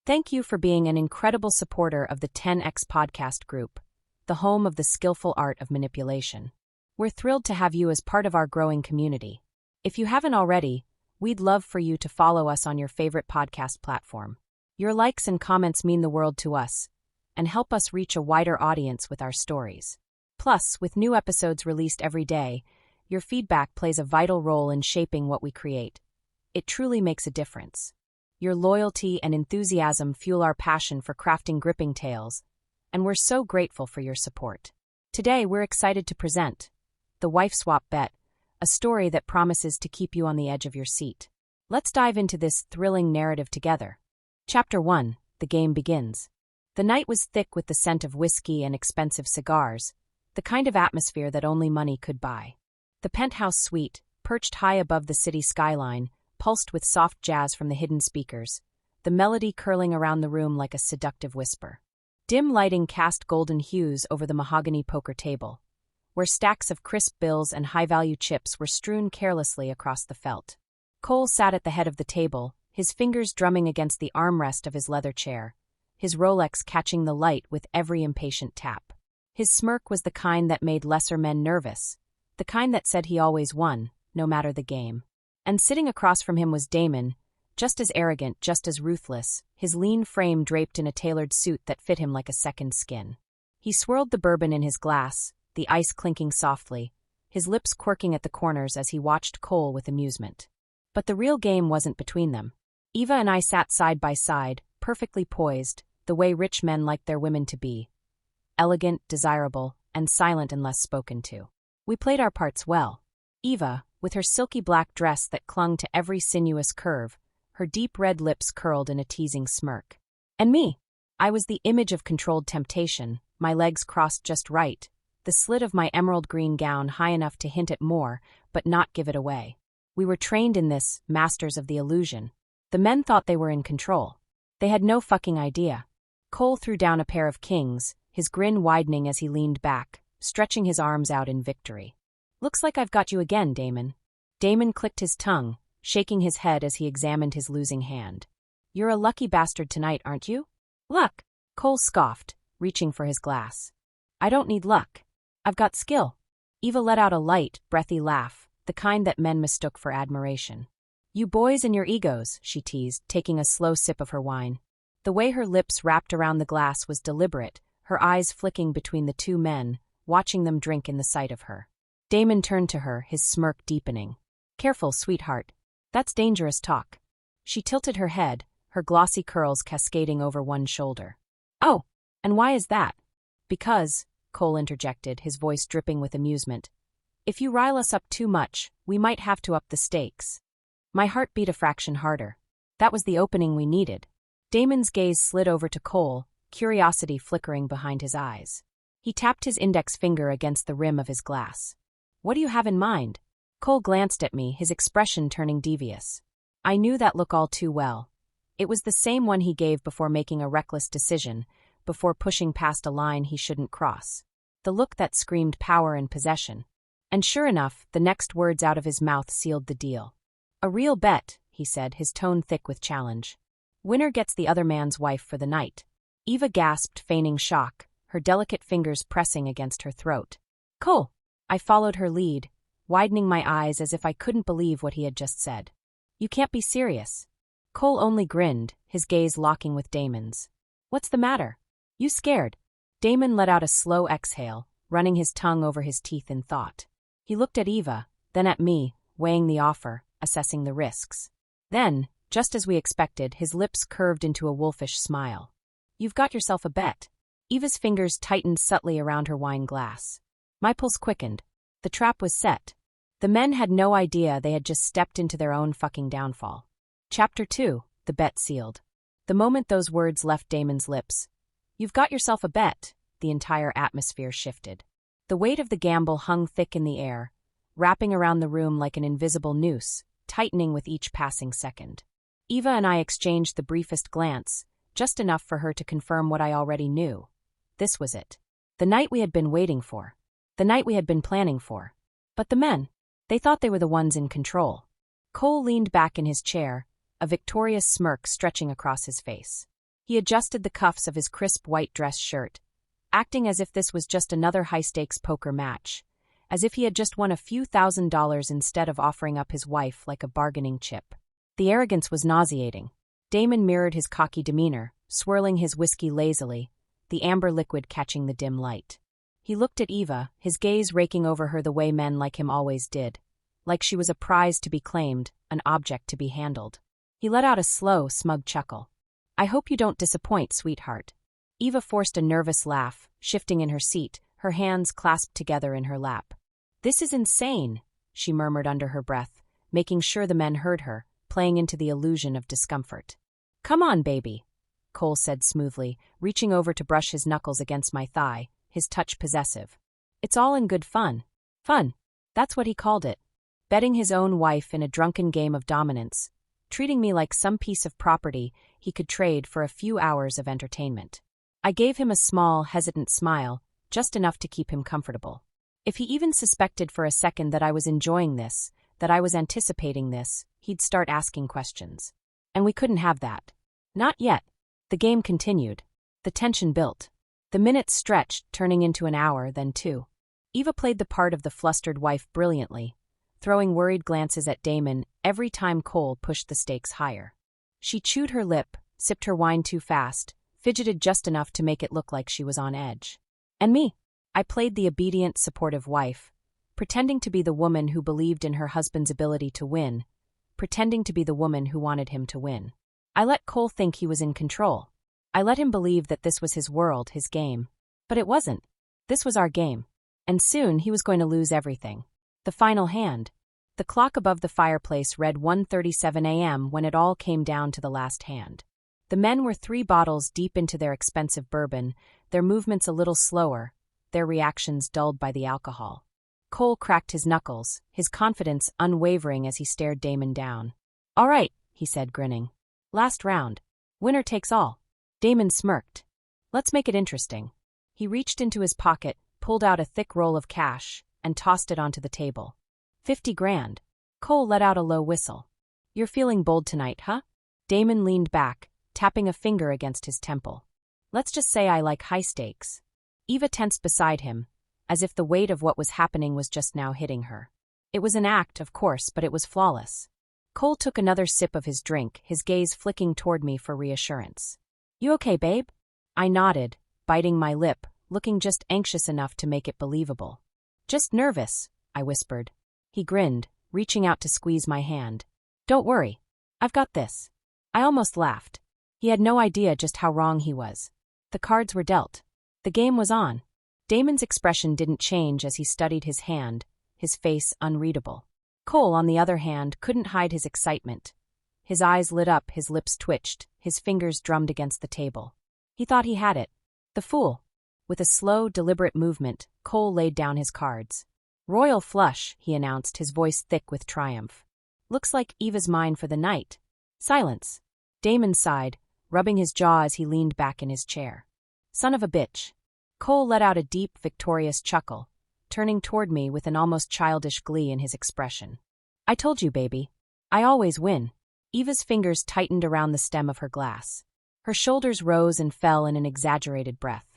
Thank you for being an incredible supporter of the 10X podcast group, the home of the skillful art of manipulation. We're thrilled to have you as part of our growing community. If you haven't already, we'd love for you to follow us on your favorite podcast platform. Your likes and comments mean the world to us and help us reach a wider audience with our stories. Plus, with new episodes released every day, your feedback plays a vital role in shaping what we create. It truly makes a difference. Your loyalty and enthusiasm fuel our passion for crafting gripping tales, and we're so grateful for your support. Today, we're excited to present The Wife Swap Bet, a story that promises to keep you on the edge of your seat. Let's dive into this thrilling narrative together. Chapter 1. The game begins. The night was thick with the scent of whiskey and expensive cigars, the kind of atmosphere that only money could buy. The penthouse suite, perched high above the city skyline, pulsed with soft jazz from the hidden speakers, the melody curling around the room like a seductive whisper. Dim lighting cast golden hues over the mahogany poker table, where stacks of crisp bills and high-value chips were strewn carelessly across the felt. Cole sat at the head of the table, his fingers drumming against the armrest of his leather chair, his Rolex catching the light with every impatient tap. His smirk was the kind that made lesser men nervous, the kind that said he always won, no matter the game. And sitting across from him was Damon, just as arrogant, just as ruthless, his lean frame draped in a tailored suit that fit him like a second skin. He swirled the bourbon in his glass, the ice clinking softly, his lips quirking at the corners as he watched Cole with amusement. But the real game wasn't between them. Eva and I sat side by side, perfectly poised, the way rich men like their women to be. Elegant, desirable, and silent unless spoken to. We played our parts well. Eva, with her silky black dress that clung to every sinuous curve, her deep red lips curled in a teasing smirk. And me. I was the image of controlled temptation, my legs crossed just right, the slit of my emerald green gown high enough to hint at more, but not give it away. We were trained in this, masters of the illusion. The men thought they were in control. They had no fucking idea. Cole threw down a pair of kings, his grin widening as he leaned back, stretching his arms out in victory. "Looks like I've got you again, Damon." Damon clicked his tongue, shaking his head as he examined his losing hand. "You're a lucky bastard tonight, aren't you?" "Luck?" Cole scoffed, reaching for his glass. "I don't need luck. I've got skill." Eva let out a light, breathy laugh, the kind that men mistook for admiration. "You boys and your egos," she teased, taking a slow sip of her wine. The way her lips wrapped around the glass was deliberate, her eyes flicking between the two men, watching them drink in the sight of her. Damon turned to her, his smirk deepening. "Careful, sweetheart. That's dangerous talk." She tilted her head, her glossy curls cascading over one shoulder. "Oh, and why is that?" "Because," Cole interjected, his voice dripping with amusement, "if you rile us up too much, we might have to up the stakes." My heart beat a fraction harder. That was the opening we needed. Damon's gaze slid over to Cole, curiosity flickering behind his eyes. He tapped his index finger against the rim of his glass. "What do you have in mind?" Cole glanced at me, his expression turning devious. I knew that look all too well. It was the same one he gave before making a reckless decision, before pushing past a line he shouldn't cross. The look that screamed power and possession. And sure enough, the next words out of his mouth sealed the deal. "A real bet," he said, his tone thick with challenge. "Winner gets the other man's wife for the night." Eva gasped, feigning shock, her delicate fingers pressing against her throat. "Cole!" I followed her lead, widening my eyes as if I couldn't believe what he had just said. "You can't be serious." Cole only grinned, his gaze locking with Damon's. "What's the matter? You scared?" Damon let out a slow exhale, running his tongue over his teeth in thought. He looked at Eva, then at me, weighing the offer, assessing the risks. Then, just as we expected, his lips curved into a wolfish smile. "You've got yourself a bet." Eva's fingers tightened subtly around her wine glass. My pulse quickened. The trap was set. The men had no idea they had just stepped into their own fucking downfall. Chapter 2. The bet sealed. The moment those words left Damon's lips, "You've got yourself a bet," the entire atmosphere shifted. The weight of the gamble hung thick in the air, wrapping around the room like an invisible noose, tightening with each passing second. Eva and I exchanged the briefest glance, just enough for her to confirm what I already knew. This was it. The night we had been waiting for. The night we had been planning for. But the men, they thought they were the ones in control. Cole leaned back in his chair, a victorious smirk stretching across his face. He adjusted the cuffs of his crisp white dress shirt, acting as if this was just another high-stakes poker match, as if he had just won a few $1,000s instead of offering up his wife like a bargaining chip. The arrogance was nauseating. Damon mirrored his cocky demeanor, swirling his whiskey lazily, the amber liquid catching the dim light. He looked at Eva, his gaze raking over her the way men like him always did, like she was a prize to be claimed, an object to be handled. He let out a slow, smug chuckle. "I hope you don't disappoint, sweetheart." Eva forced a nervous laugh, shifting in her seat, her hands clasped together in her lap. "This is insane," she murmured under her breath, making sure the men heard her, playing into the illusion of discomfort. "Come on, baby," Cole said smoothly, reaching over to brush his knuckles against my thigh, his touch possessive. "It's all in good fun." Fun. That's what he called it. Betting his own wife in a drunken game of dominance, treating me like some piece of property he could trade for a few hours of entertainment. I gave him a small, hesitant smile, just enough to keep him comfortable. If he even suspected for a second that I was enjoying this, that I was anticipating this, he'd start asking questions. And we couldn't have that. Not yet. The game continued. The tension built. The minutes stretched, turning into an hour, then two. Eva played the part of the flustered wife brilliantly, throwing worried glances at Damon every time Cole pushed the stakes higher. She chewed her lip, sipped her wine too fast, fidgeted just enough to make it look like she was on edge. And me? I played the obedient, supportive wife, pretending to be the woman who believed in her husband's ability to win, pretending to be the woman who wanted him to win. I let Cole think he was in control. I let him believe that this was his world, his game. But it wasn't. This was our game. And soon he was going to lose everything. The final hand. The clock above the fireplace read 1:37 a.m. when it all came down to the last hand. The men were 3 bottles deep into their expensive bourbon, their movements a little slower, their reactions dulled by the alcohol. Cole cracked his knuckles, his confidence unwavering as he stared Damon down. "All right," he said, grinning. "Last round. Winner takes all." Damon smirked. "Let's make it interesting." He reached into his pocket, pulled out a thick roll of cash, and tossed it onto the table. 50 grand. Cole let out a low whistle. "You're feeling bold tonight, huh?" Damon leaned back, tapping a finger against his temple. "Let's just say I like high stakes." Eva tensed beside him, as if the weight of what was happening was just now hitting her. It was an act, of course, but it was flawless. Cole took another sip of his drink, his gaze flicking toward me for reassurance. "You okay, babe?" I nodded, biting my lip, looking just anxious enough to make it believable. "Just nervous," I whispered. He grinned, reaching out to squeeze my hand. "Don't worry. I've got this." I almost laughed. He had no idea just how wrong he was. The cards were dealt. The game was on. Damon's expression didn't change as he studied his hand, his face unreadable. Cole, on the other hand, couldn't hide his excitement. His eyes lit up, his lips twitched, his fingers drummed against the table. He thought he had it. The fool. With a slow, deliberate movement, Cole laid down his cards. "Royal flush," he announced, his voice thick with triumph. "Looks like Eva's mine for the night." Silence. Damon sighed, rubbing his jaw as he leaned back in his chair. "Son of a bitch." Cole let out a deep, victorious chuckle, turning toward me with an almost childish glee in his expression. "I told you, baby. I always win." Eva's fingers tightened around the stem of her glass. Her shoulders rose and fell in an exaggerated breath.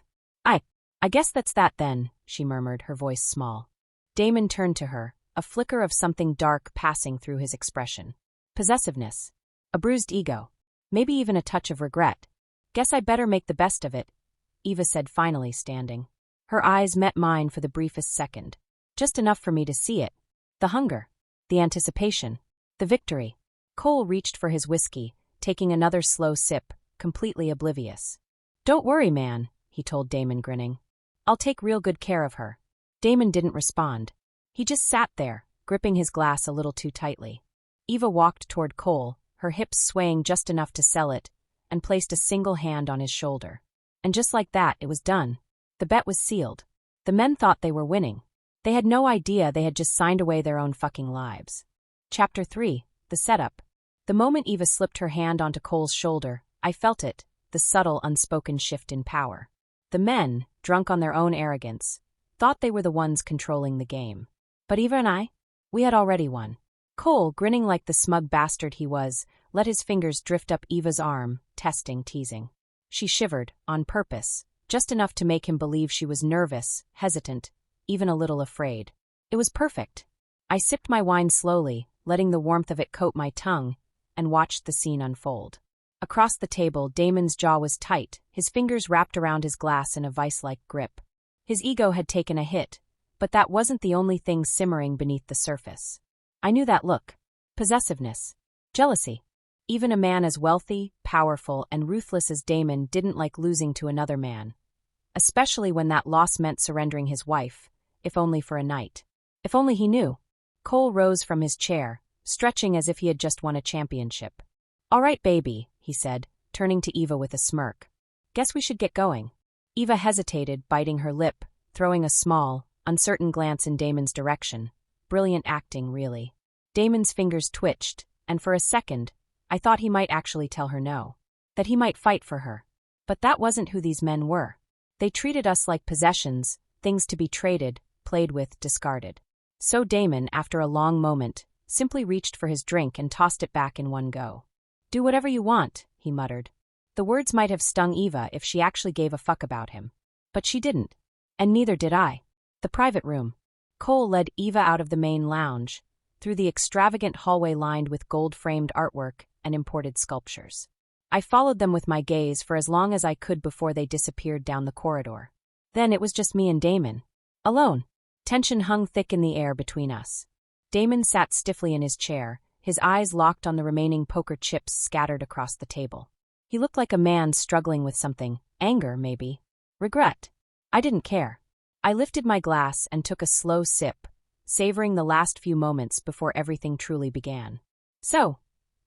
I guess that's that then," she murmured, her voice small. Damon turned to her, a flicker of something dark passing through his expression. Possessiveness. A bruised ego. Maybe even a touch of regret. "Guess I better make the best of it," Eva said finally, standing. Her eyes met mine for the briefest second. Just enough for me to see it. The hunger. The anticipation. The victory. Cole reached for his whiskey, taking another slow sip, completely oblivious. "Don't worry, man," he told Damon, grinning. "I'll take real good care of her." Damon didn't respond. He just sat there, gripping his glass a little too tightly. Eva walked toward Cole, her hips swaying just enough to sell it, and placed a single hand on his shoulder. And just like that, it was done. The bet was sealed. The men thought they were winning. They had no idea they had just signed away their own fucking lives. Chapter 3. The Setup. The moment Eva slipped her hand onto Cole's shoulder, I felt it, the subtle, unspoken shift in power. The men, drunk on their own arrogance, thought they were the ones controlling the game. But Eva and I? We had already won. Cole, grinning like the smug bastard he was, let his fingers drift up Eva's arm, testing, teasing. She shivered, on purpose, just enough to make him believe she was nervous, hesitant, even a little afraid. It was perfect. I sipped my wine slowly, letting the warmth of it coat my tongue, and watched the scene unfold. Across the table, Damon's jaw was tight, his fingers wrapped around his glass in a vice-like grip. His ego had taken a hit, but that wasn't the only thing simmering beneath the surface. I knew that look. Possessiveness. Jealousy. Even a man as wealthy, powerful, and ruthless as Damon didn't like losing to another man. Especially when that loss meant surrendering his wife, if only for a night. If only he knew. Cole rose from his chair, stretching as if he had just won a championship. "All right, baby," he said, turning to Eva with a smirk. "Guess we should get going." Eva hesitated, biting her lip, throwing a small, uncertain glance in Damon's direction. Brilliant acting, really. Damon's fingers twitched, and for a second, I thought he might actually tell her no. That he might fight for her. But that wasn't who these men were. They treated us like possessions, things to be traded, played with, discarded. So Damon, after a long moment, simply reached for his drink and tossed it back in one go. "Do whatever you want," he muttered. The words might have stung Eva if she actually gave a fuck about him. But she didn't. And neither did I. The private room. Cole led Eva out of the main lounge, through the extravagant hallway lined with gold-framed artwork and imported sculptures. I followed them with my gaze for as long as I could before they disappeared down the corridor. Then it was just me and Damon. Alone. Tension hung thick in the air between us. Damon sat stiffly in his chair, his eyes locked on the remaining poker chips scattered across the table. He looked like a man struggling with something. Anger, maybe. Regret. I didn't care. I lifted my glass and took a slow sip, savoring the last few moments before everything truly began. "So,"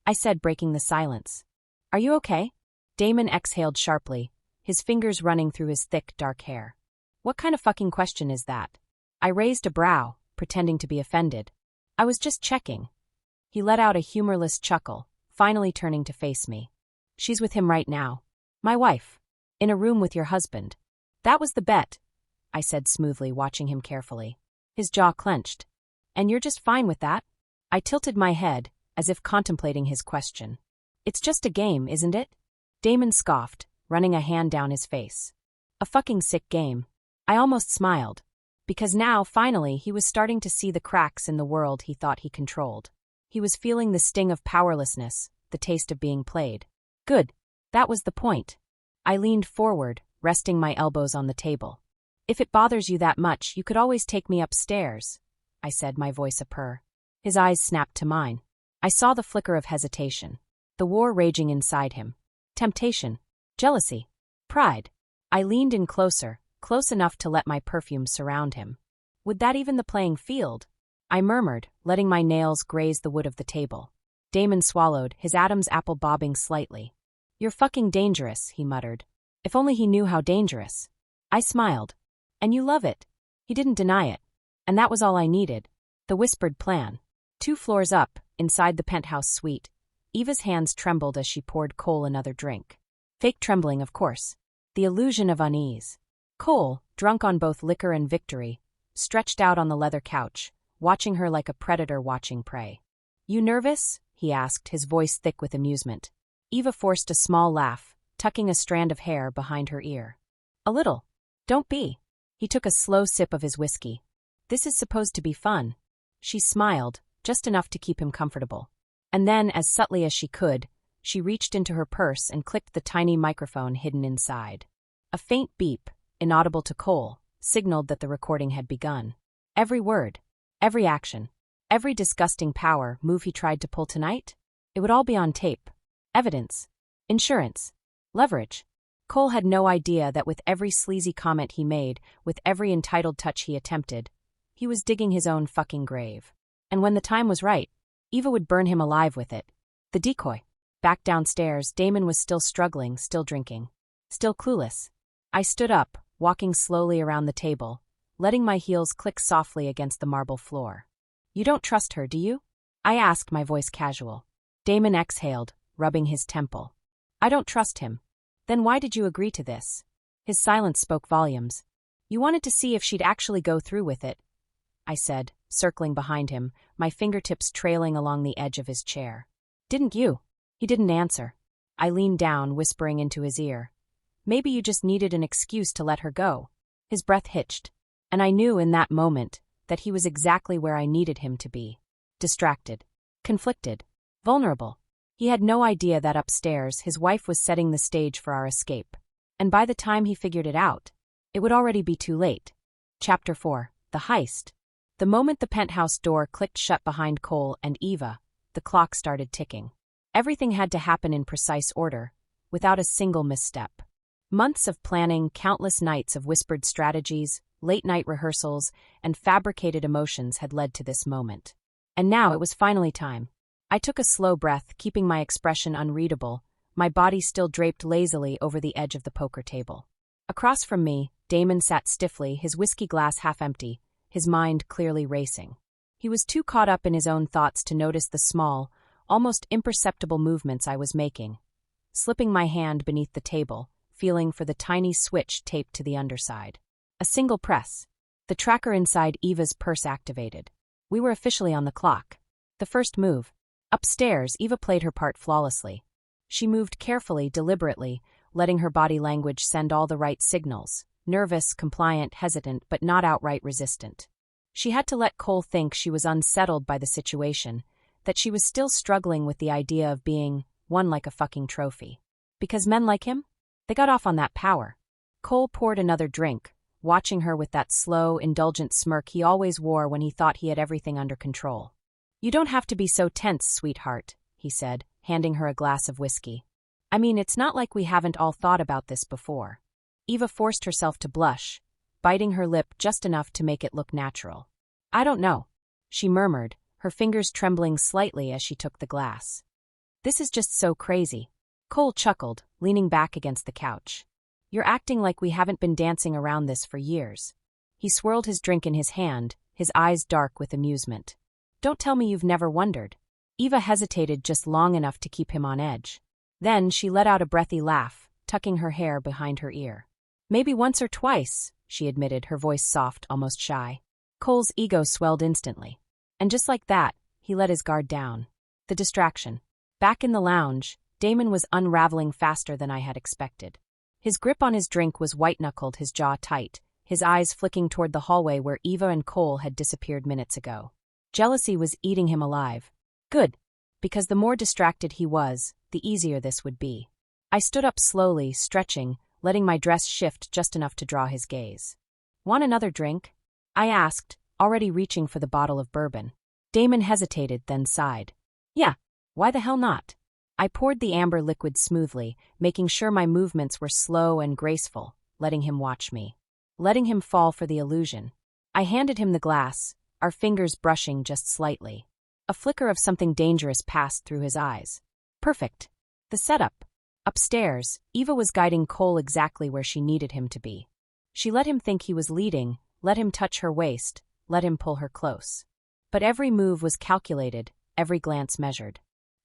I said, breaking the silence. "Are you okay?" Damon exhaled sharply, his fingers running through his thick, dark hair. "What kind of fucking question is that?" I raised a brow, pretending to be offended. "I was just checking." He let out a humorless chuckle, finally turning to face me. "She's with him right now. My wife. In a room with your husband." "That was the bet," I said smoothly, watching him carefully. His jaw clenched. "And you're just fine with that?" I tilted my head, as if contemplating his question. "It's just a game, isn't it?" Damon scoffed, running a hand down his face. "A fucking sick game." I almost smiled. Because now, finally, he was starting to see the cracks in the world he thought he controlled. He was feeling the sting of powerlessness, the taste of being played. Good. That was the point. I leaned forward, resting my elbows on the table. "If it bothers you that much, you could always take me upstairs," I said, my voice a purr. His eyes snapped to mine. I saw the flicker of hesitation. The war raging inside him. Temptation. Jealousy. Pride. I leaned in closer, close enough to let my perfume surround him. "Would that even the playing field?" I murmured, letting my nails graze the wood of the table. Damon swallowed, his Adam's apple bobbing slightly. "You're fucking dangerous," he muttered. If only he knew how dangerous. I smiled. "And you love it." He didn't deny it. And that was all I needed. The whispered plan. 2 floors up, inside the penthouse suite, Eva's hands trembled as she poured Cole another drink. Fake trembling, of course. The illusion of unease. Cole, drunk on both liquor and victory, stretched out on the leather couch, watching her like a predator watching prey. "You nervous?" he asked, his voice thick with amusement. Eva forced a small laugh, tucking a strand of hair behind her ear. "A little. Don't be." He took a slow sip of his whiskey. "This is supposed to be fun." She smiled, just enough to keep him comfortable. And then, as subtly as she could, she reached into her purse and clicked the tiny microphone hidden inside. A faint beep, inaudible to Cole, signaled that the recording had begun. Every word, every action, every disgusting power move he tried to pull tonight, it would all be on tape. Evidence. Insurance. Leverage. Cole had no idea that with every sleazy comment he made, with every entitled touch he attempted, he was digging his own fucking grave. And when the time was right, Eva would burn him alive with it. The decoy. Back downstairs, Damon was still struggling, still drinking. Still clueless. I stood up, walking slowly around the table, letting my heels click softly against the marble floor. "You don't trust her, do you?" I asked, my voice casual. Damon exhaled, rubbing his temple. "I don't trust him." "Then why did you agree to this?" His silence spoke volumes. "You wanted to see if she'd actually go through with it," I said, circling behind him, my fingertips trailing along the edge of his chair. "Didn't you?" He didn't answer. I leaned down, whispering into his ear. Maybe you just needed an excuse to let her go. His breath hitched, and I knew in that moment that he was exactly where I needed him to be. Distracted, conflicted, vulnerable. He had no idea that upstairs his wife was setting the stage for our escape. And by the time he figured it out, it would already be too late. Chapter 4. The Heist. The moment the penthouse door clicked shut behind Cole and Eva, the clock started ticking. Everything had to happen in precise order, without a single misstep. Months of planning, countless nights of whispered strategies, late-night rehearsals, and fabricated emotions had led to this moment. And now it was finally time. I took a slow breath, keeping my expression unreadable, my body still draped lazily over the edge of the poker table. Across from me, Damon sat stiffly, his whiskey glass half empty, his mind clearly racing. He was too caught up in his own thoughts to notice the small, almost imperceptible movements I was making. Slipping my hand beneath the table, feeling for the tiny switch taped to the underside. A single press. The tracker inside Eva's purse activated. We were officially on the clock. The first move. Upstairs, Eva played her part flawlessly. She moved carefully, deliberately, letting her body language send all the right signals. Nervous, compliant, hesitant, but not outright resistant. She had to let Cole think she was unsettled by the situation, that she was still struggling with the idea of being won like a fucking trophy. Because men like him? They got off on that power. Cole poured another drink, watching her with that slow, indulgent smirk he always wore when he thought he had everything under control. "You don't have to be so tense, sweetheart," he said, handing her a glass of whiskey. "I mean, it's not like we haven't all thought about this before." Eva forced herself to blush, biting her lip just enough to make it look natural. "I don't know," she murmured, her fingers trembling slightly as she took the glass. "This is just so crazy." Cole chuckled, leaning back against the couch. "You're acting like we haven't been dancing around this for years." He swirled his drink in his hand, his eyes dark with amusement. "Don't tell me you've never wondered." Eva hesitated just long enough to keep him on edge. Then she let out a breathy laugh, tucking her hair behind her ear. "Maybe once or twice," she admitted, her voice soft, almost shy. Cole's ego swelled instantly. And just like that, he let his guard down. The distraction. Back in the lounge, Damon was unraveling faster than I had expected. His grip on his drink was white-knuckled, his jaw tight, his eyes flicking toward the hallway where Eva and Cole had disappeared minutes ago. Jealousy was eating him alive. Good, because the more distracted he was, the easier this would be. I stood up slowly, stretching, letting my dress shift just enough to draw his gaze. "Want another drink?" I asked, already reaching for the bottle of bourbon. Damon hesitated, then sighed. "Yeah, why the hell not?" I poured the amber liquid smoothly, making sure my movements were slow and graceful, letting him watch me. Letting him fall for the illusion. I handed him the glass, our fingers brushing just slightly. A flicker of something dangerous passed through his eyes. Perfect. The setup. Upstairs, Eva was guiding Cole exactly where she needed him to be. She let him think he was leading, let him touch her waist, let him pull her close. But every move was calculated, every glance measured.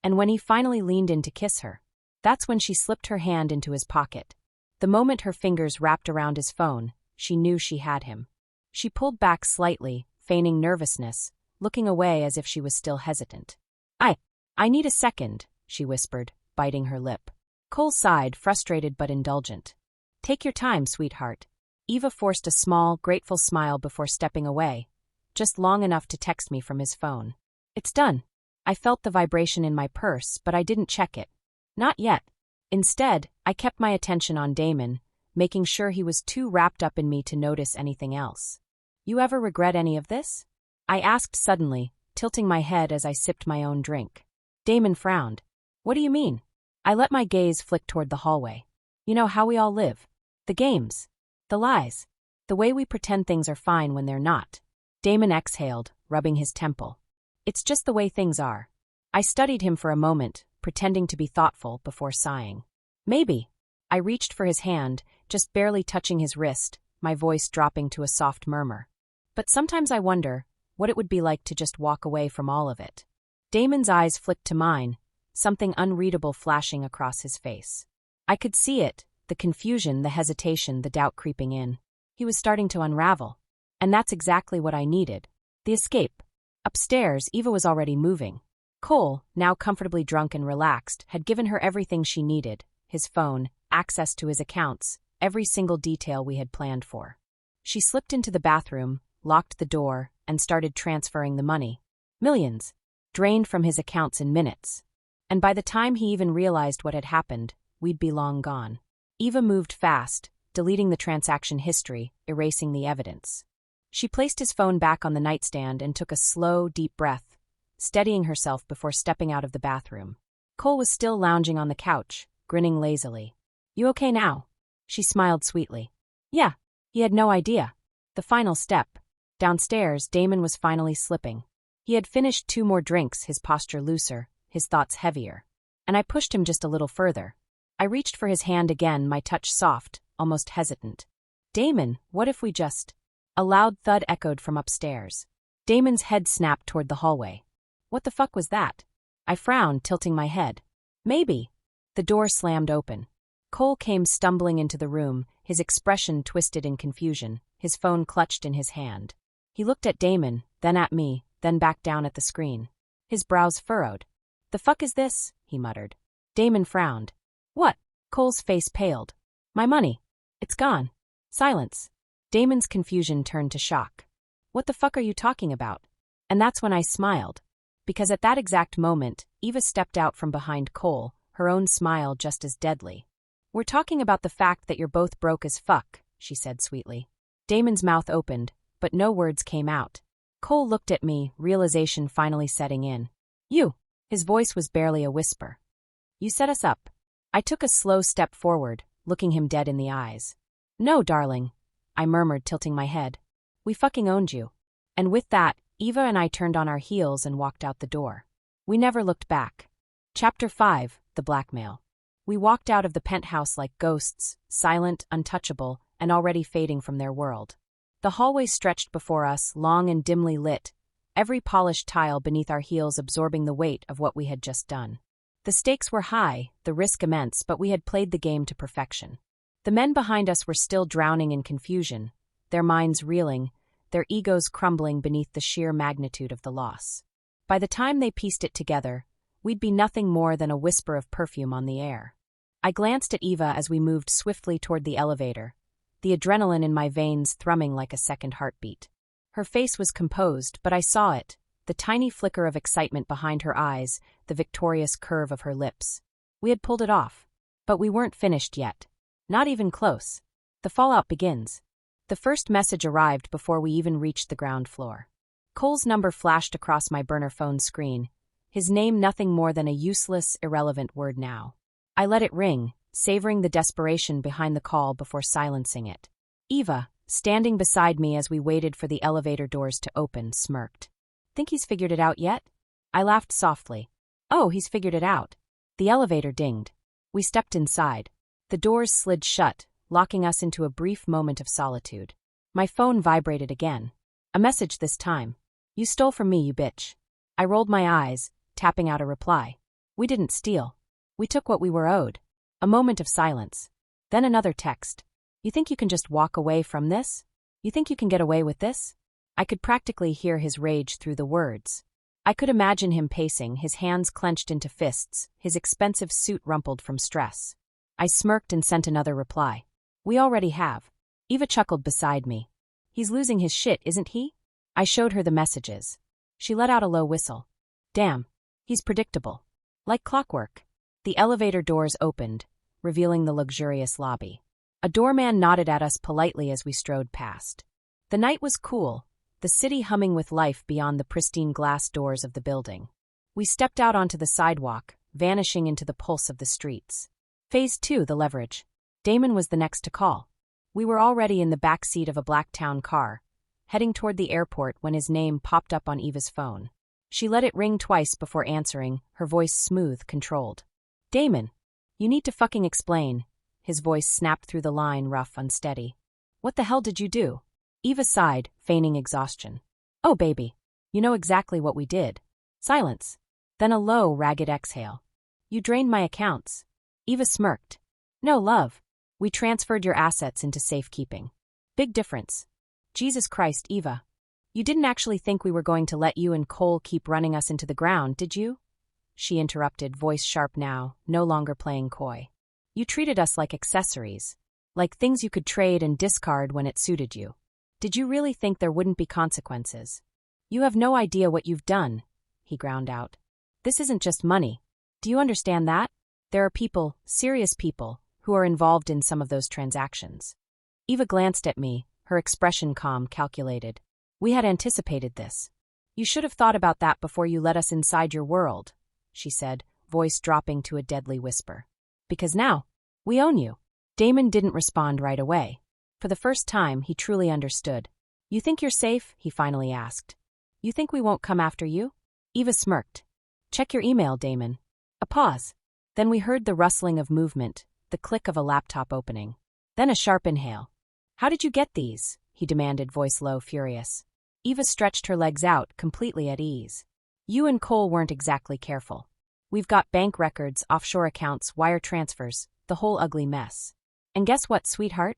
And when he finally leaned in to kiss her, that's when she slipped her hand into his pocket. The moment her fingers wrapped around his phone, she knew she had him. She pulled back slightly, feigning nervousness, looking away as if she was still hesitant. I need a second," she whispered, biting her lip. Cole sighed, frustrated but indulgent. "Take your time, sweetheart." Eva forced a small, grateful smile before stepping away, just long enough to text me from his phone. "It's done." I felt the vibration in my purse, but I didn't check it. Not yet. Instead, I kept my attention on Damon, making sure he was too wrapped up in me to notice anything else. "You ever regret any of this?" I asked suddenly, tilting my head as I sipped my own drink. Damon frowned. "What do you mean?" I let my gaze flick toward the hallway. "You know how we all live. The games. The lies. The way we pretend things are fine when they're not." Damon exhaled, rubbing his temple. "It's just the way things are." I studied him for a moment, pretending to be thoughtful before sighing. "Maybe." I reached for his hand, just barely touching his wrist, my voice dropping to a soft murmur. "But sometimes I wonder what it would be like to just walk away from all of it." Damon's eyes flicked to mine, something unreadable flashing across his face. I could see it, the confusion, the hesitation, the doubt creeping in. He was starting to unravel. And that's exactly what I needed. The escape. Upstairs, Eva was already moving. Cole, now comfortably drunk and relaxed, had given her everything she needed, his phone, access to his accounts, every single detail we had planned for. She slipped into the bathroom, locked the door, and started transferring the money. Millions. Drained from his accounts in minutes. And by the time he even realized what had happened, we'd be long gone. Eva moved fast, deleting the transaction history, erasing the evidence. She placed his phone back on the nightstand and took a slow, deep breath, steadying herself before stepping out of the bathroom. Cole was still lounging on the couch, grinning lazily. "You okay now?" She smiled sweetly. "Yeah." He had no idea. The final step. Downstairs, Damon was finally slipping. He had finished 2 more drinks, his posture looser, his thoughts heavier. And I pushed him just a little further. I reached for his hand again, my touch soft, almost hesitant. "Damon, what if we just—" A loud thud echoed from upstairs. Damon's head snapped toward the hallway. "What the fuck was that?" I frowned, tilting my head. "Maybe." The door slammed open. Cole came stumbling into the room, his expression twisted in confusion, his phone clutched in his hand. He looked at Damon, then at me, then back down at the screen. His brows furrowed. "The fuck is this?" he muttered. Damon frowned. "What?" Cole's face paled. "My money. It's gone." Silence. Damon's confusion turned to shock. "What the fuck are you talking about?" And that's when I smiled. Because at that exact moment, Eva stepped out from behind Cole, her own smile just as deadly. "We're talking about the fact that you're both broke as fuck," she said sweetly. Damon's mouth opened, but no words came out. Cole looked at me, realization finally setting in. "You." His voice was barely a whisper. "You set us up." I took a slow step forward, looking him dead in the eyes. "No, darling," I murmured, tilting my head. "We fucking owned you." And with that, Eva and I turned on our heels and walked out the door. We never looked back. Chapter 5, The Blackmail. We walked out of the penthouse like ghosts, silent, untouchable, and already fading from their world. The hallway stretched before us, long and dimly lit, every polished tile beneath our heels absorbing the weight of what we had just done. The stakes were high, the risk immense, but we had played the game to perfection. The men behind us were still drowning in confusion, their minds reeling, their egos crumbling beneath the sheer magnitude of the loss. By the time they pieced it together, we'd be nothing more than a whisper of perfume on the air. I glanced at Eva as we moved swiftly toward the elevator, the adrenaline in my veins thrumming like a second heartbeat. Her face was composed, but I saw it, the tiny flicker of excitement behind her eyes, the victorious curve of her lips. We had pulled it off. But we weren't finished yet. Not even close. The fallout begins. The first message arrived before we even reached the ground floor. Cole's number flashed across my burner phone screen, his name nothing more than a useless, irrelevant word now. I let it ring, savoring the desperation behind the call before silencing it. Eva, standing beside me as we waited for the elevator doors to open, smirked. "Think he's figured it out yet?" I laughed softly. "Oh, he's figured it out." The elevator dinged. We stepped inside. The doors slid shut, locking us into a brief moment of solitude. My phone vibrated again. A message this time. "You stole from me, you bitch." I rolled my eyes, tapping out a reply. "We didn't steal. We took what we were owed." A moment of silence. Then another text. "You think you can just walk away from this? You think you can get away with this?" I could practically hear his rage through the words. I could imagine him pacing, his hands clenched into fists, his expensive suit rumpled from stress. I smirked and sent another reply. "We already have." Eva chuckled beside me. "He's losing his shit, isn't he?" I showed her the messages. She let out a low whistle. "Damn. He's predictable. Like clockwork." The elevator doors opened, revealing the luxurious lobby. A doorman nodded at us politely as we strode past. The night was cool, the city humming with life beyond the pristine glass doors of the building. We stepped out onto the sidewalk, vanishing into the pulse of the streets. Phase 2, the leverage. Damon was the next to call. We were already in the back seat of a black town car, heading toward the airport when his name popped up on Eva's phone. She let it ring twice before answering, her voice smooth, controlled. "Damon, you need to fucking explain." His voice snapped through the line, rough, unsteady. "What the hell did you do?" Eva sighed, feigning exhaustion. "Oh, baby. You know exactly what we did." Silence. Then a low, ragged exhale. "You drained my accounts." Eva smirked. "No, love. We transferred your assets into safekeeping. Big difference." "Jesus Christ, Eva. You didn't actually think we were going to let you and Cole keep running us into the ground, did you?" She interrupted, voice sharp now, no longer playing coy. You treated us like accessories, like things you could trade and discard when it suited you. Did you really think there wouldn't be consequences? You have no idea what you've done, he ground out. This isn't just money. Do you understand that? There are people, serious people, who are involved in some of those transactions. Eva glanced at me, her expression calm, calculated. We had anticipated this. You should have thought about that before you let us inside your world, she said, voice dropping to a deadly whisper. Because now, we own you. Damon didn't respond right away. For the first time, he truly understood. You think you're safe? He finally asked. You think we won't come after you? Eva smirked. Check your email, Damon. A pause. Then we heard the rustling of movement, the click of a laptop opening. Then a sharp inhale. How did you get these? He demanded, voice low, furious. Eva stretched her legs out, completely at ease. You and Cole weren't exactly careful. We've got bank records, offshore accounts, wire transfers, the whole ugly mess. And guess what, sweetheart?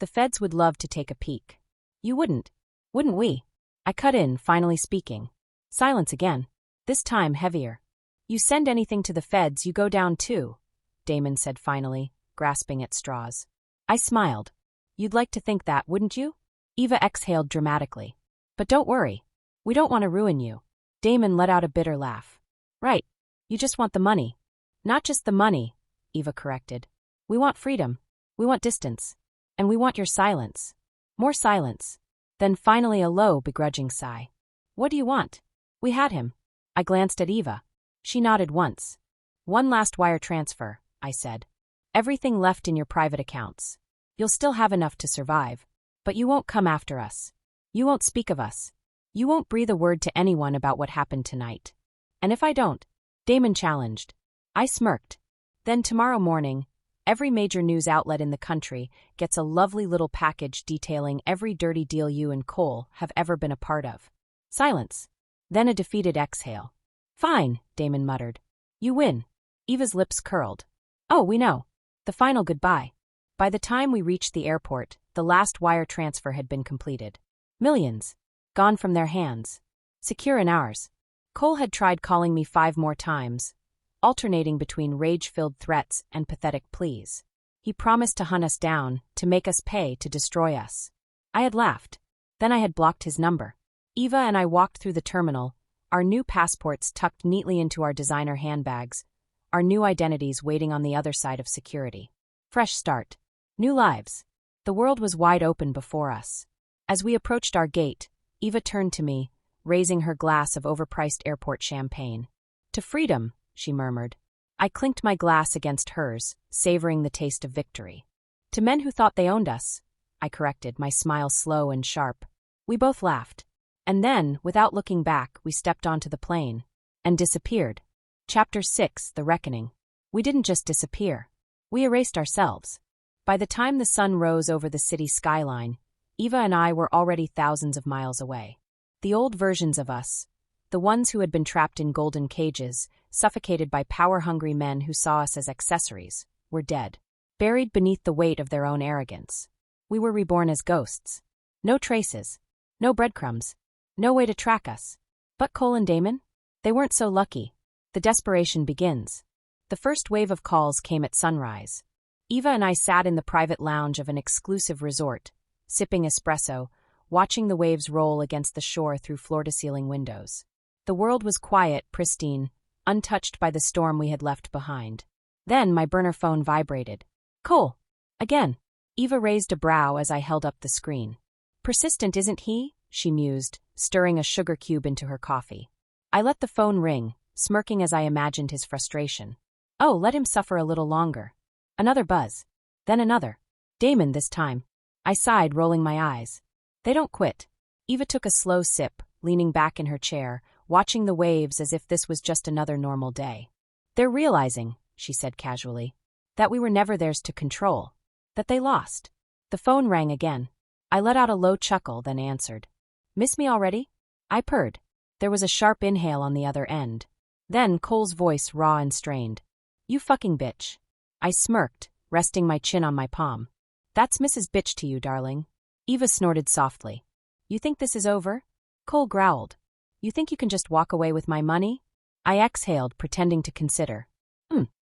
The feds would love to take a peek. You wouldn't we? I cut in, finally speaking. Silence again. This time heavier. You send anything to the feds, you go down too, Damon said finally, grasping at straws. I smiled. You'd like to think that, wouldn't you? Eva exhaled dramatically. But don't worry. We don't want to ruin you. Damon let out a bitter laugh. Right. You just want the money. Not just the money, Eva corrected. We want freedom. We want distance. And we want your silence. More silence. Then finally a low, begrudging sigh. What do you want? We had him. I glanced at Eva. She nodded once. One last wire transfer, I said. Everything left in your private accounts. You'll still have enough to survive. But you won't come after us. You won't speak of us. You won't breathe a word to anyone about what happened tonight. And if I don't? Damon challenged. I smirked. Then tomorrow morning, every major news outlet in the country gets a lovely little package detailing every dirty deal you and Cole have ever been a part of. Silence. Then a defeated exhale. Fine, Damon muttered. You win. Eva's lips curled. Oh, we know. The final goodbye. By the time we reached the airport, the last wire transfer had been completed. Millions. Gone from their hands. Secure in ours. Cole had tried calling me 5 more times, alternating between rage-filled threats and pathetic pleas. He promised to hunt us down, to make us pay, to destroy us. I had laughed. Then I had blocked his number. Eva and I walked through the terminal, our new passports tucked neatly into our designer handbags, our new identities waiting on the other side of security. Fresh start. New lives. The world was wide open before us. As we approached our gate, Eva turned to me, raising her glass of overpriced airport champagne. To freedom, she murmured. I clinked my glass against hers, savoring the taste of victory. To men who thought they owned us, I corrected, my smile slow and sharp. We both laughed. And then, without looking back, we stepped onto the plane. And disappeared. Chapter 6, The Reckoning. We didn't just disappear. We erased ourselves. By the time the sun rose over the city skyline, Eva and I were already thousands of miles away. The old versions of us, the ones who had been trapped in golden cages, suffocated by power-hungry men who saw us as accessories, were dead, buried beneath the weight of their own arrogance. We were reborn as ghosts. No traces. No breadcrumbs. No way to track us. But Cole and Damon? They weren't so lucky. The desperation begins. The first wave of calls came at sunrise. Eva and I sat in the private lounge of an exclusive resort, sipping espresso, watching the waves roll against the shore through floor-to-ceiling windows. The world was quiet, pristine, untouched by the storm we had left behind. Then my burner phone vibrated. Cole! Again. Eva raised a brow as I held up the screen. Persistent, isn't he? She mused, stirring a sugar cube into her coffee. I let the phone ring, smirking as I imagined his frustration. Oh, let him suffer a little longer. Another buzz. Then another. Damon this time. I sighed, rolling my eyes. They don't quit. Eva took a slow sip, leaning back in her chair, watching the waves as if this was just another normal day. They're realizing, she said casually, that we were never theirs to control. That they lost. The phone rang again. I let out a low chuckle, then answered. Miss me already? I purred. There was a sharp inhale on the other end. Then Cole's voice, raw and strained. You fucking bitch. I smirked, resting my chin on my palm. That's Mrs. Bitch to you, darling. Eva snorted softly. You think this is over? Cole growled. You think you can just walk away with my money? I exhaled, pretending to consider.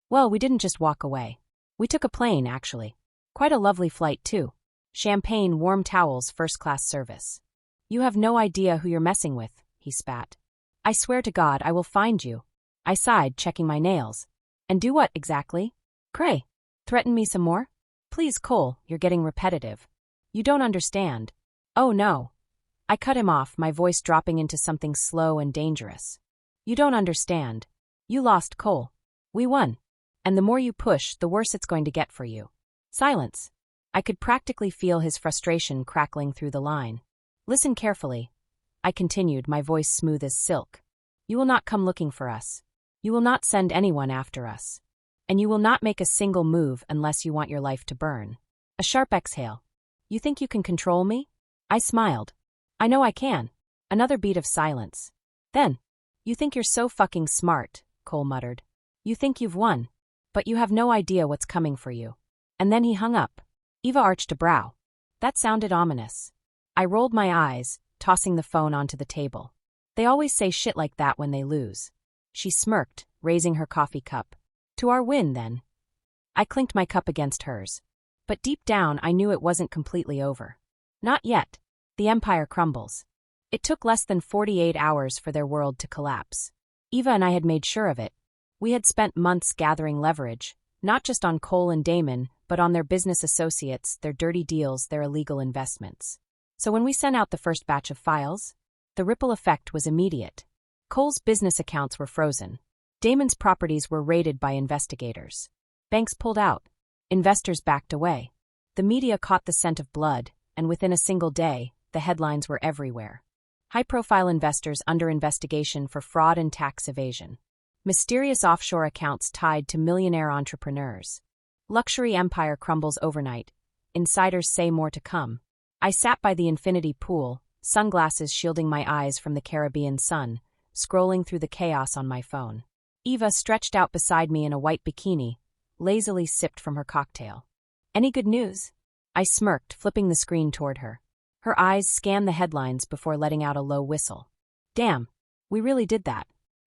Well, we didn't just walk away. We took a plane, actually. Quite a lovely flight, too. Champagne, warm towels, first-class service. You have no idea who you're messing with, he spat. I swear to God I will find you. I sighed, checking my nails. And do what, exactly? Cray. Threaten me some more? Please, Cole, you're getting repetitive. You don't understand. Oh no. I cut him off, my voice dropping into something slow and dangerous. You don't understand. You lost, Cole. We won. And the more you push, the worse it's going to get for you. Silence. I could practically feel his frustration crackling through the line. Listen carefully. I continued, my voice smooth as silk. You will not come looking for us. You will not send anyone after us. And you will not make a single move unless you want your life to burn. A sharp exhale. You think you can control me? I smiled. I know I can. Another beat of silence. Then, you think you're so fucking smart, Cole muttered. You think you've won. But you have no idea what's coming for you. And then he hung up. Eva arched a brow. That sounded ominous. I rolled my eyes, tossing the phone onto the table. They always say shit like that when they lose. She smirked, raising her coffee cup. To our win, then. I clinked my cup against hers. But deep down I knew it wasn't completely over. Not yet. The empire crumbles. It took less than 48 hours for their world to collapse. Eva and I had made sure of it. We had spent months gathering leverage, not just on Cole and Damon, but on their business associates, their dirty deals, their illegal investments. So when we sent out the first batch of files, the ripple effect was immediate. Cole's business accounts were frozen. Damon's properties were raided by investigators. Banks pulled out. Investors backed away. The media caught the scent of blood, and within a single day, the headlines were everywhere. High-profile investors under investigation for fraud and tax evasion. Mysterious offshore accounts tied to millionaire entrepreneurs. Luxury empire crumbles overnight. Insiders say more to come. I sat by the infinity pool, sunglasses shielding my eyes from the Caribbean sun, scrolling through the chaos on my phone. Eva, stretched out beside me in a white bikini, lazily sipped from her cocktail. Any good news? I smirked, flipping the screen toward her. Her eyes scanned the headlines before letting out a low whistle. Damn, we really did that.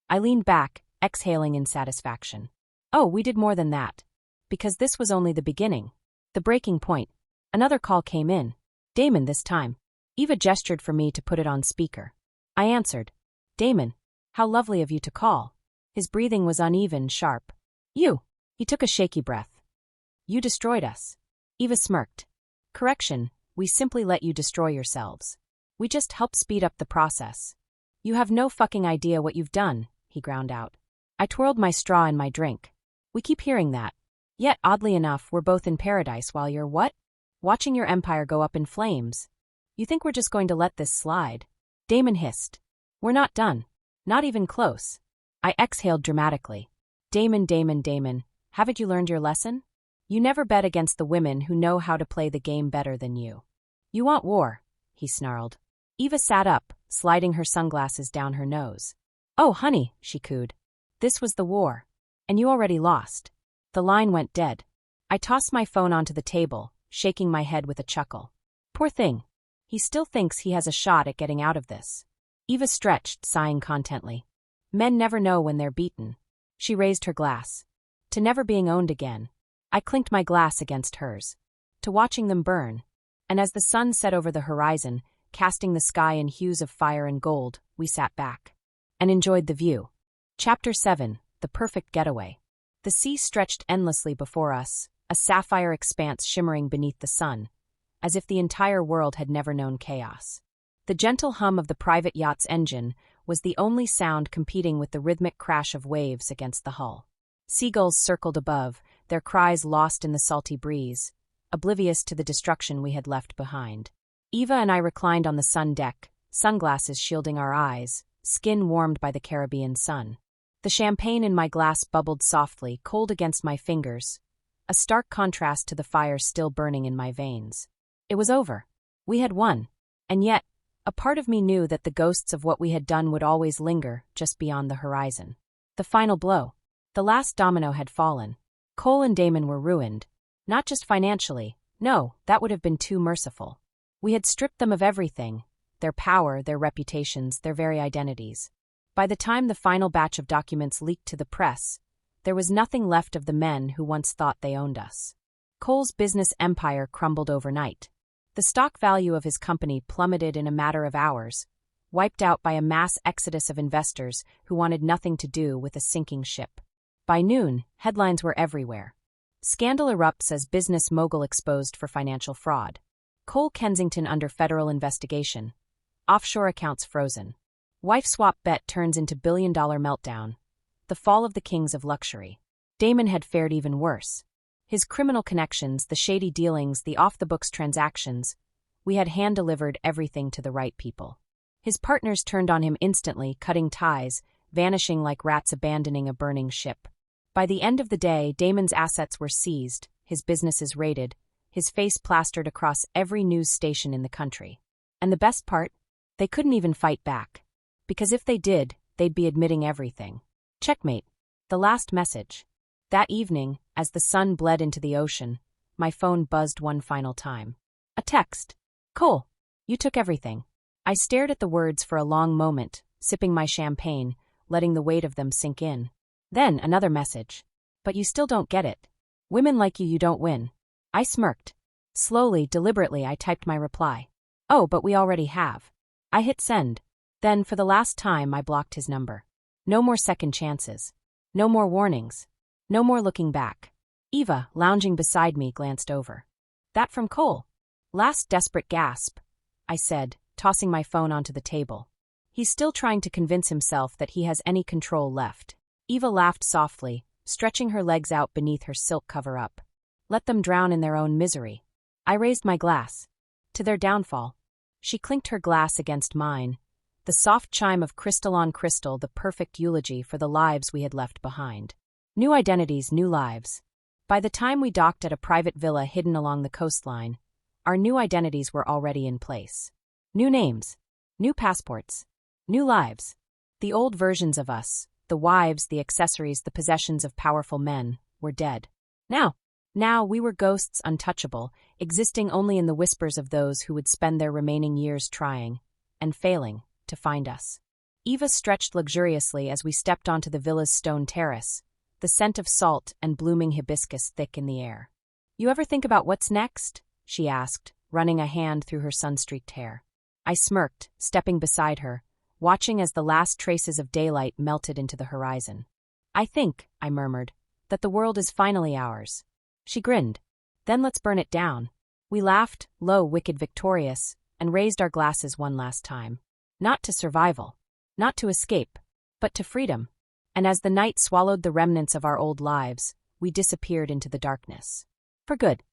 I leaned back, exhaling in satisfaction. Oh, we did more than that. Because this was only the beginning. The breaking point. Another call came in. Damon this time. Eva gestured for me to put it on speaker. I answered. Damon, how lovely of you to call. His breathing was uneven, sharp. You. He took a shaky breath. You destroyed us. Eva smirked. Correction, we simply let you destroy yourselves. We just helped speed up the process. You have no fucking idea what you've done, he ground out. I twirled my straw in my drink. We keep hearing that. Yet, oddly enough, we're both in paradise while you're what? Watching your empire go up in flames. You think we're just going to let this slide? Damon hissed. We're not done. Not even close. I exhaled dramatically. Damon, haven't you learned your lesson? You never bet against the women who know how to play the game better than you. You want war, he snarled. Eva sat up, sliding her sunglasses down her nose. Oh, honey, she cooed. This was the war. And you already lost. The line went dead. I tossed my phone onto the table, shaking my head with a chuckle. Poor thing. He still thinks he has a shot at getting out of this. Eva stretched, sighing contently. Men never know when they're beaten. She raised her glass. To never being owned again. I clinked my glass against hers. To watching them burn. And as the sun set over the horizon, casting the sky in hues of fire and gold, we sat back. And enjoyed the view. Chapter 7, The Perfect Getaway. The sea stretched endlessly before us, a sapphire expanse shimmering beneath the sun, as if the entire world had never known chaos. The gentle hum of the private yacht's engine was the only sound competing with the rhythmic crash of waves against the hull. Seagulls circled above, their cries lost in the salty breeze, oblivious to the destruction we had left behind. Eva and I reclined on the sun deck, sunglasses shielding our eyes, skin warmed by the Caribbean sun. The champagne in my glass bubbled softly, cold against my fingers, a stark contrast to the fire still burning in my veins. It was over. We had won. And yet, a part of me knew that the ghosts of what we had done would always linger just beyond the horizon. The final blow. The last domino had fallen. Cole and Damon were ruined. Not just financially. No, that would have been too merciful. We had stripped them of everything. Their power, their reputations, their very identities. By the time the final batch of documents leaked to the press, there was nothing left of the men who once thought they owned us. Cole's business empire crumbled overnight. The stock value of his company plummeted in a matter of hours, wiped out by a mass exodus of investors who wanted nothing to do with a sinking ship. By noon, headlines were everywhere. Scandal erupts as business mogul exposed for financial fraud. Cole Kensington under federal investigation. Offshore accounts frozen. Wife swap bet turns into billion-dollar meltdown. The fall of the kings of luxury. Damon had fared even worse. His criminal connections, the shady dealings, the off-the-books transactions, we had hand-delivered everything to the right people. His partners turned on him instantly, cutting ties, vanishing like rats abandoning a burning ship. By the end of the day, Damon's assets were seized, his businesses raided, his face plastered across every news station in the country. And the best part? They couldn't even fight back. Because if they did, they'd be admitting everything. Checkmate. The last message. That evening, as the sun bled into the ocean, my phone buzzed one final time. A text. Cole, you took everything. I stared at the words for a long moment, sipping my champagne, letting the weight of them sink in. Then another message. But you still don't get it. Women like you don't win. I smirked. Slowly, deliberately, I typed my reply. Oh, but we already have. I hit send. Then, for the last time, I blocked his number. No more second chances. No more warnings. No more looking back. Eva, lounging beside me, glanced over. That from Cole. Last desperate gasp, I said, tossing my phone onto the table. He's still trying to convince himself that he has any control left. Eva laughed softly, stretching her legs out beneath her silk cover-up. Let them drown in their own misery. I raised my glass. To their downfall. She clinked her glass against mine, the soft chime of crystal on crystal, the perfect eulogy for the lives we had left behind. New identities, new lives. By the time we docked at a private villa hidden along the coastline, our new identities were already in place. New names, new passports, new lives. The old versions of us, the wives, the accessories, the possessions of powerful men, were dead. Now we were ghosts untouchable, existing only in the whispers of those who would spend their remaining years trying, and failing, to find us. Eva stretched luxuriously as we stepped onto the villa's stone terrace, the scent of salt and blooming hibiscus thick in the air. You ever think about what's next? She asked, running a hand through her sun-streaked hair. I smirked, stepping beside her, watching as the last traces of daylight melted into the horizon. I think, I murmured, that the world is finally ours. She grinned. Then let's burn it down. We laughed, low, wicked, victorious, and raised our glasses one last time. Not to survival, not to escape, but to freedom. And as the night swallowed the remnants of our old lives, we disappeared into the darkness. For good.